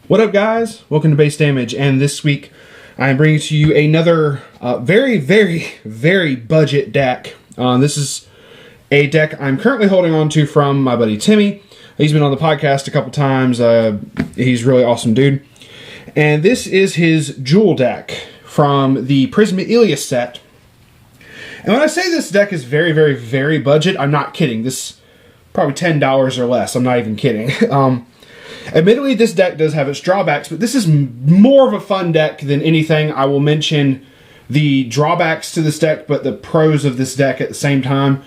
What up, guys? Welcome to Base Damage, and this week I'm bringing to you another very budget deck. This is a deck I'm currently holding on to from my buddy Timmy. He's been on the podcast a couple times. He's a really awesome dude. And this is his Jewel deck from the Prisma Elias set. And when I say this deck is very budget, I'm not kidding. This is probably $10 or less. I'm not even kidding. Admittedly, this deck does have its drawbacks, but this is more of a fun deck than anything. I will mention the drawbacks to this deck, but the pros of this deck at the same time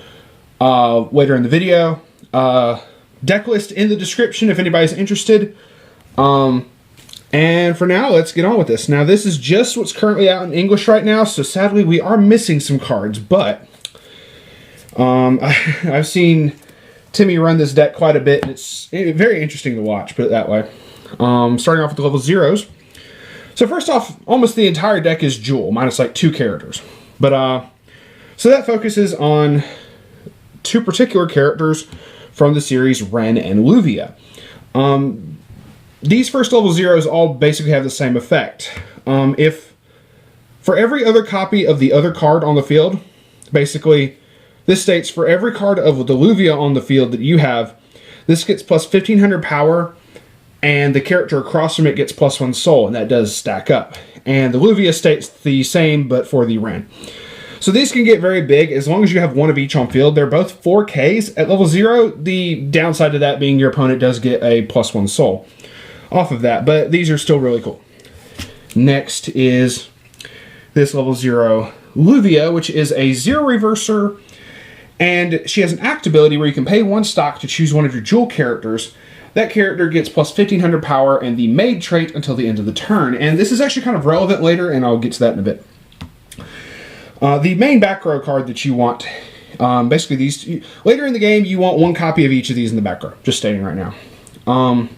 later in the video. Deck list in the description if anybody's interested. And for now, let's get on with this. Now, this is just what's currently out in English right now, so sadly we are missing some cards, but I've seen Timmy run this deck quite a bit, and it's very interesting to watch, put it that way. Starting off with the level 0s. So first off, almost the entire deck is Jewel, minus like 2 characters. But, so that focuses on 2 particular characters from the series, Ren and Luvia. These first level 0s all basically have the same effect. If for every other copy of the other card on the field, basically, this states for every card of the Luvia on the field that you have, this gets plus 1500 power, and the character across from it gets plus 1 soul, and that does stack up. And the Luvia states the same, but for the Ren. So these can get very big as long as you have one of each on field. They're both 4Ks at level 0. The downside to that being your opponent does get a plus 1 soul off of that, but these are still really cool. Next is this level 0 Luvia, which is a 0 reverser. And she has an act ability where you can pay 1 stock to choose one of your Jewel characters. That character gets plus 1500 power and the Maid trait until the end of the turn. And this is actually kind of relevant later, and I'll get to that in a bit. The main back row card that you want, basically these, later in the game, you want 1 copy of each of these in the back row. Just stating right now.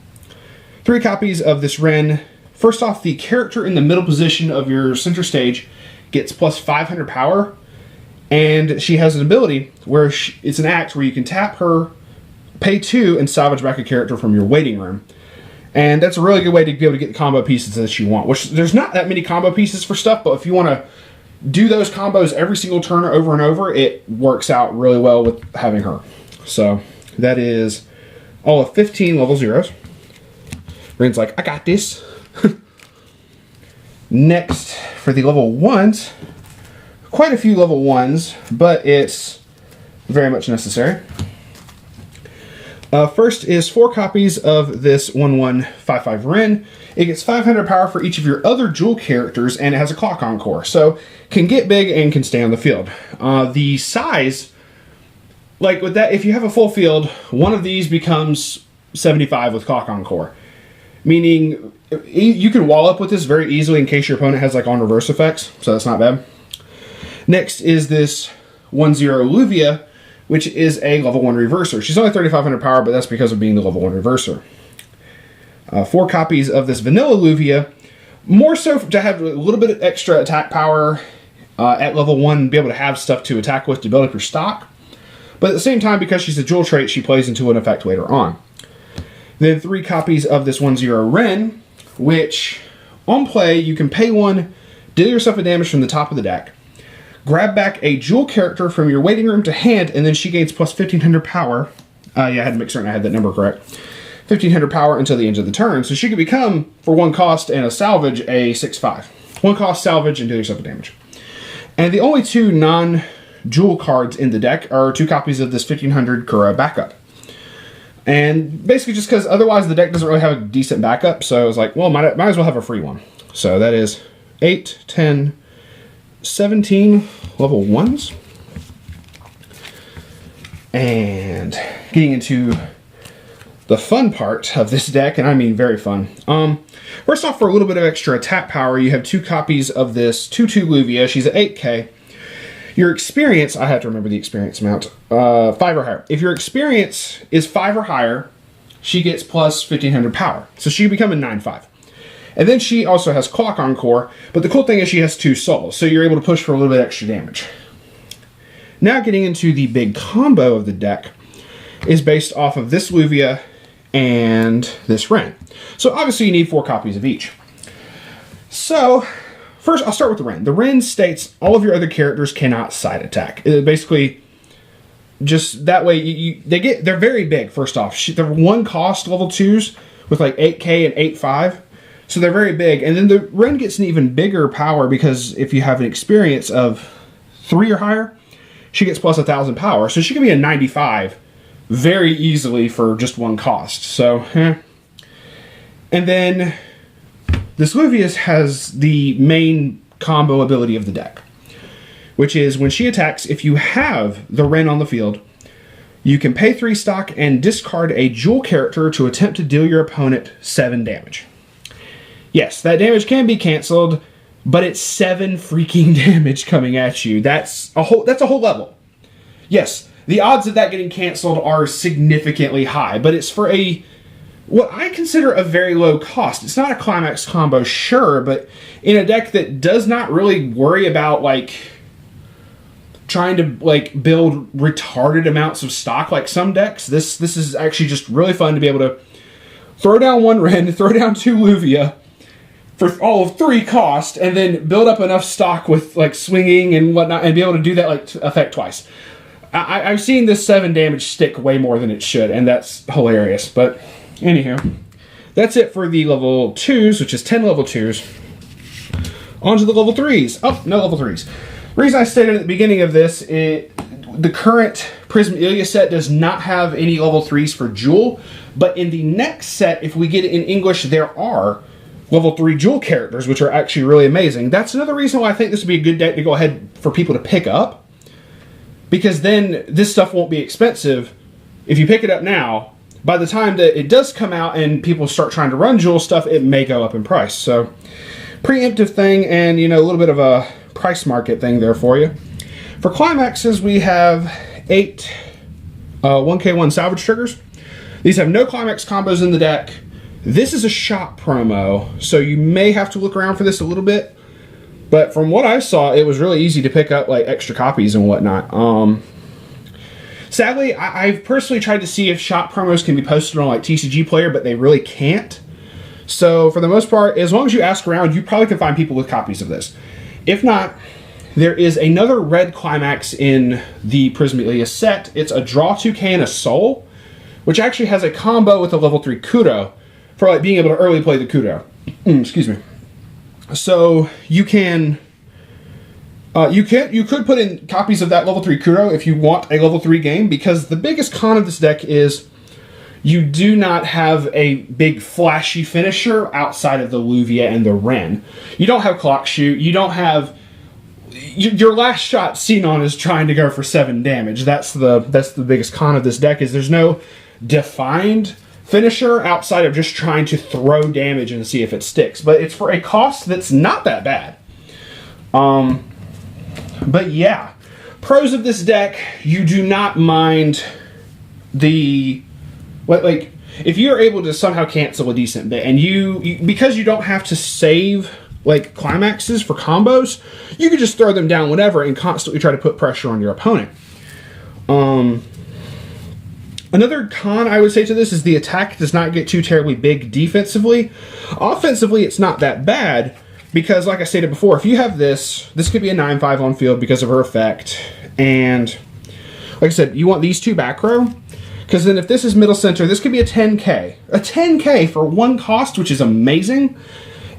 3 copies of this Ren. First off, the character in the middle position of your center stage gets plus 500 power. And she has an ability where it's an act where you can tap her, pay 2, and salvage back a character from your waiting room. And that's a really good way to be able to get the combo pieces that you want. Which, there's not that many combo pieces for stuff, but if you want to do those combos every single turn over and over, it works out really well with having her. So, that is all of 15 level 0s. Ren's like, I got this. Next, for the level 1s, quite a few level 1s, but it's very much necessary. First is 4 copies of this 1155 Ren. It gets 500 power for each of your other Jewel characters, and it has a clock encore, so can get big and can stay on the field. The size, like with that, if you have a full field, one of these becomes 75 with clock encore, meaning you can wall up with this very easily in case your opponent has like on reverse effects, so that's not bad. Next is this 1-0 Luvia, which is a level 1 reverser. She's only 3,500 power, but that's because of being the level 1 reverser. 4 copies of this vanilla Luvia, more so to have a little bit of extra attack power at level 1, be able to have stuff to attack with to build up your stock. But at the same time, because she's a Jewel trait, she plays into an effect later on. Then 3 copies of this 1-0 Ren, which on play, you can pay 1, deal yourself a damage from the top of the deck, grab back a Jewel character from your waiting room to hand, and then she gains plus 1500 power. Yeah, I had to make certain I had that number correct. 1500 power until the end of the turn. So she could become, for 1 cost and a salvage, a 6/5. 1 cost salvage and deal yourself a damage. And the only 2 non-Jewel cards in the deck are 2 copies of this 1500 Kuro backup. And basically just because otherwise the deck doesn't really have a decent backup, so I was like, well, might as well have a free one. So that is 8, 10, 17 level 1s. And getting into the fun part of this deck, and I mean very fun. First off, for a little bit of extra attack power, you have 2 copies of this 2-2 Luvia. She's at 8K. Your experience, I have to remember the experience amount, 5 or higher. If your experience is 5 or higher, she gets plus 1500 power. So she become a 9/5. And then she also has clock encore, but the cool thing is she has 2 souls, so you're able to push for a little bit extra damage. Now getting into the big combo of the deck is based off of this Luvia and this Ren. So obviously you need 4 copies of each. So first I'll start with the Ren. The Ren states all of your other characters cannot side attack. Basically, just that way they're very big. First off, they're 1 cost level 2s with like 8k and 8.5. So they're very big. And then the Ren gets an even bigger power because if you have an experience of 3 or higher, she gets plus 1,000 power. So she can be a 95 very easily for just 1 cost. So, And then this Luvia has the main combo ability of the deck, which is when she attacks, if you have the Ren on the field, you can pay 3 stock and discard a jewel character to attempt to deal your opponent 7 damage. Yes, that damage can be canceled, but it's 7 freaking damage coming at you. That's a whole level. Yes, the odds of that getting canceled are significantly high, but it's for what I consider a very low cost. It's not a Climax combo, sure, but in a deck that does not really worry about like trying to like build retarded amounts of stock like some decks, this is actually just really fun to be able to throw down 1 Ren, throw down 2 Luvia for all of 3 cost, and then build up enough stock with like swinging and whatnot, and be able to do that like effect twice. I've seen this 7 damage stick way more than it should, and that's hilarious. But anywho, that's it for the level 2s, which is 10 level 2s. On to the level 3s. Oh, no level 3s. The reason I stated at the beginning of this, the current Prism Ilya set does not have any level 3s for Jewel, but in the next set, if we get it in English, there are level 3 Jewel characters, which are actually really amazing. That's another reason why I think this would be a good deck to go ahead for people to pick up, because then this stuff won't be expensive. If you pick it up now, by the time that it does come out and people start trying to run Jewel stuff, it may go up in price. So, preemptive thing and, you know, a little bit of a price market thing there for you. For Climaxes, we have 8 1k1 salvage triggers. These have no Climax combos in the deck. This is a shop promo, so you may have to look around for this a little bit. But from what I saw, it was really easy to pick up like extra copies and whatnot. Sadly, I've personally tried to see if shop promos can be posted on like TCG Player, but they really can't. So for the most part, as long as you ask around, you probably can find people with copies of this. If not, there is another red Climax in the Prism Ilya set. It's a draw 2k and a soul, which actually has a combo with a level 3 Kuro for like being able to early play the Kuro. Excuse me. So you can you could put in copies of that level 3 Kuro if you want a level 3 game, because the biggest con of this deck is you do not have a big flashy finisher outside of the Luvia and the Ren. You don't have Clock Shoot. You don't have your last shot Xenon is trying to go for 7 damage. That's the biggest con of this deck, is there's no defined finisher outside of just trying to throw damage and see if it sticks. But it's for a cost that's not that bad. But yeah, pros of this deck, you do not mind the like if you're able to somehow cancel a decent bit, and you because you don't have to save like Climaxes for combos, you can just throw them down whenever and constantly try to put pressure on your opponent. Another con I would say to this is the attack does not get too terribly big defensively. Offensively, it's not that bad, because like I stated before, if you have this could be a 9/5 on field because of her effect. And like I said, you want these 2 back row, because then if this is middle center, this could be a 10k. A 10k for 1 cost, which is amazing.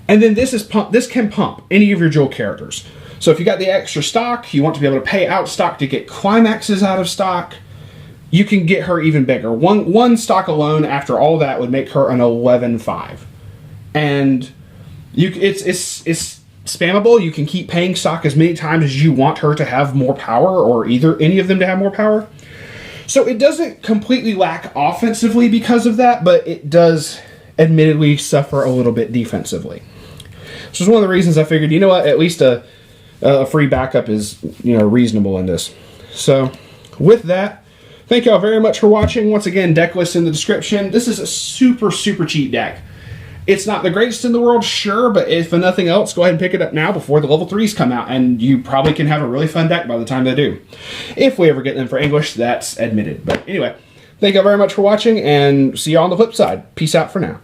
And then this can pump any of your Jewel characters. So if you got the extra stock, you want to be able to pay out stock to get Climaxes out of stock, you can get her even bigger. One stock alone after all that would make her an 11/5. And it's spammable. You can keep paying stock as many times as you want her to have more power, or any of them to have more power. So it doesn't completely lack offensively because of that, but it does admittedly suffer a little bit defensively. So it's one of the reasons I figured, you know what, at least a free backup is, you know, reasonable in this. So with that, thank y'all very much for watching. Once again, deck list in the description. This is a super, super cheap deck. It's not the greatest in the world, sure, but if for nothing else, go ahead and pick it up now before the level 3s come out, and you probably can have a really fun deck by the time they do. If we ever get them for English, that's admitted. But anyway, Thank you all very much for watching, and see you on the flip side. Peace out for now.